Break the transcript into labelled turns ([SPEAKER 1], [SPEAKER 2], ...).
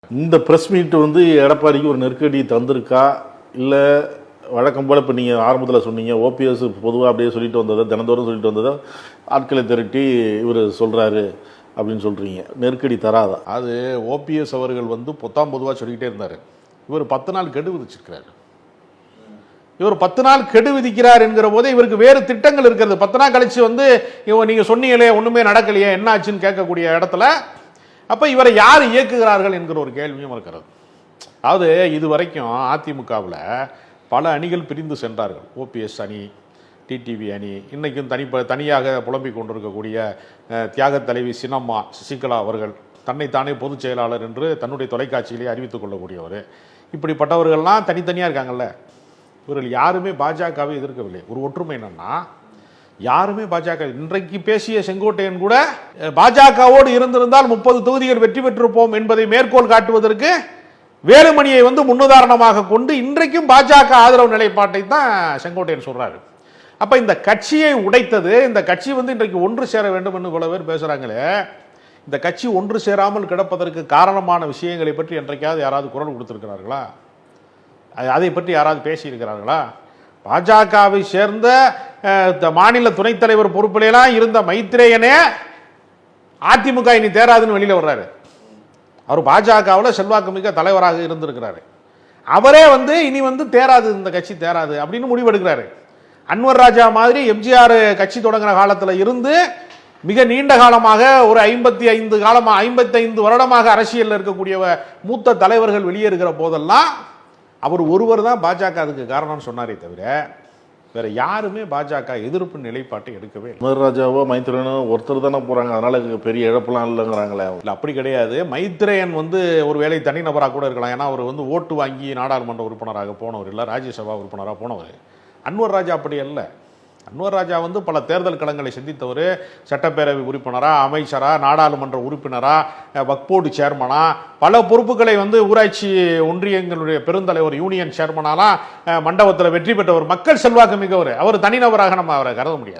[SPEAKER 1] இந்த press meet வந்து எடப்பாடிக்கு ஒரு நெருக்கடி தந்திருக்கா இல்லை வழக்கம் போல் இப்போ நீங்கள் ஆரம்பத்தில் சொன்னீங்க ஓபிஎஸ் பொதுவாக அப்படியே சொல்லிட்டு வந்ததை தினந்தோறும் சொல்லிட்டு வந்ததை ஆட்களை திரட்டி இவர் சொல்கிறாரு அப்படின்னு சொல்கிறீங்க, நெருக்கடி தராதா?
[SPEAKER 2] அது ஓபிஎஸ் அவர்கள் வந்து பொதுவாக சொல்லிக்கிட்டே இருந்தார். இவர் 10 நாள் கெடு விதிச்சிருக்கிறார். இவர் 10 நாள் கெடு விதிக்கிறார் என்கிற போதே இவருக்கு வேறு திட்டங்கள் இருக்கிறது. 10 நாள் கழிச்சு வந்து நீங்கள் சொன்னீங்களே ஒன்றுமே நடக்கலையே என்ன ஆச்சுன்னு கேட்கக்கூடிய இடத்துல அப்போ இவரை யார் இயக்குகிறார்கள் என்கிற ஒரு கேள்வியும் இருக்கிறது. அதாவது இது வரைக்கும் அதிமுகவில் பல அணிகள் பிரிந்து சென்றார்கள். ஓபிஎஸ் அணி, டிடிவி அணி, இன்றைக்கும் தனியாக புலம்பிக் கொண்டிருக்கக்கூடிய தியாக தலைவி சின்னம்மா சசிகலா அவர்கள் தன்னைத்தானே பொதுச் செயலாளர் என்று தன்னுடைய தொலைக்காட்சியிலே அறிவித்துக் கொள்ளக்கூடியவர். இப்படிப்பட்டவர்கள்லாம் தனித்தனியாக இருக்காங்கல்ல. இவர்கள் யாருமே பாஜகவை எதிர்க்கவில்லை. ஒரு ஒற்றுமை என்னன்னா, யாருமே பாஜக இன்றைக்கு பேசிய செங்கோட்டையன் கூட பாஜகவோடு இருந்திருந்தால் 30 தொகுதிகள் வெற்றி பெற்றிருப்போம் என்பதை மேற்கோள் காட்டுவதற்கு வேலுமணியை வந்து முன்னுதாரணமாக கொண்டு இன்றைக்கும் பாஜக ஆதரவு நிலைப்பாட்டை தான் செங்கோட்டையன் சொல்றாரு. அப்ப இந்த கட்சியை உடைத்தது, இந்த கட்சி வந்து இன்றைக்கு ஒன்று சேர வேண்டும் என்று பல பேர் பேசுறாங்களே, இந்த கட்சி ஒன்று சேராமல் கிடப்பதற்கு காரணமான விஷயங்களை பற்றி என்றைக்காவது யாராவது குரல் கொடுத்திருக்கிறார்களா? அதை பற்றி யாராவது பேசியிருக்கிறார்களா? பாஜகவை சேர்ந்த மாநில துணைத் தலைவர் பொறுப்பிலாம் இருந்த மைத்ரேயனே அதிமுக இனி தேராதுன்னு வெளியில வர்றாரு. அவர் பாஜகவில் செல்வாக்கு மிக்க தலைவராக இருந்திருக்கிறாரு. அவரே வந்து இனி வந்து தேராது, இந்த கட்சி தேராது அப்படின்னு முடிவெடுக்கிறாரு. அன்வர் ராஜா மாதிரி எம்ஜிஆர் கட்சி தொடங்குற காலத்தில் இருந்து மிக நீண்ட காலமாக ஒரு 55 வருடமாக அரசியலில் இருக்கக்கூடிய மூத்த தலைவர்கள் வெளியேறுகிற போதெல்லாம் அவர் ஒருவர் தான் பாஜக அதுக்கு காரணம்னு சொன்னாரே தவிர வேற யாருமே பாஜக எதிர்ப்பு நிலைப்பாட்டை எடுக்கவே இல்லை.
[SPEAKER 1] அன்வர் ராஜாவோ மைத்ரேயனோ ஒருத்தர் தானே போறாங்க, அதனால பெரிய இழப்பெல்லாம் இல்லைங்கிறாங்களே.
[SPEAKER 2] இல்லை, அப்படி கிடையாது. மைத்ரேயன் வந்து ஒரு வேளை தனிநபராக கூட இருக்கலாம். ஏன்னா அவர் வந்து ஓட்டு வாங்கி நாடாளுமன்ற உறுப்பினராக போனவர் இல்லை, ராஜ்யசபா உறுப்பினராக போனவர். அன்வர் ராஜா அப்படி அல்ல. அன்வர் ராஜா வந்து பல தேர்தல் களங்களை சந்தித்தவர். சட்டப்பேரவை உறுப்பினரா, அமைச்சரா, நாடாளுமன்ற உறுப்பினரா, வக்போர்டு சேர்மனா, பல பொறுப்புகளை வந்து ஊராட்சி ஒன்றியங்களுடைய பெருந்தலைவர் யூனியன் சேர்மனாலாம் மண்டபத்தில் வெற்றி பெற்றவர். மக்கள் செல்வாக்கு மிகவர். அவர் தனிநபராக நம்ம அவரை கருத முடியாது.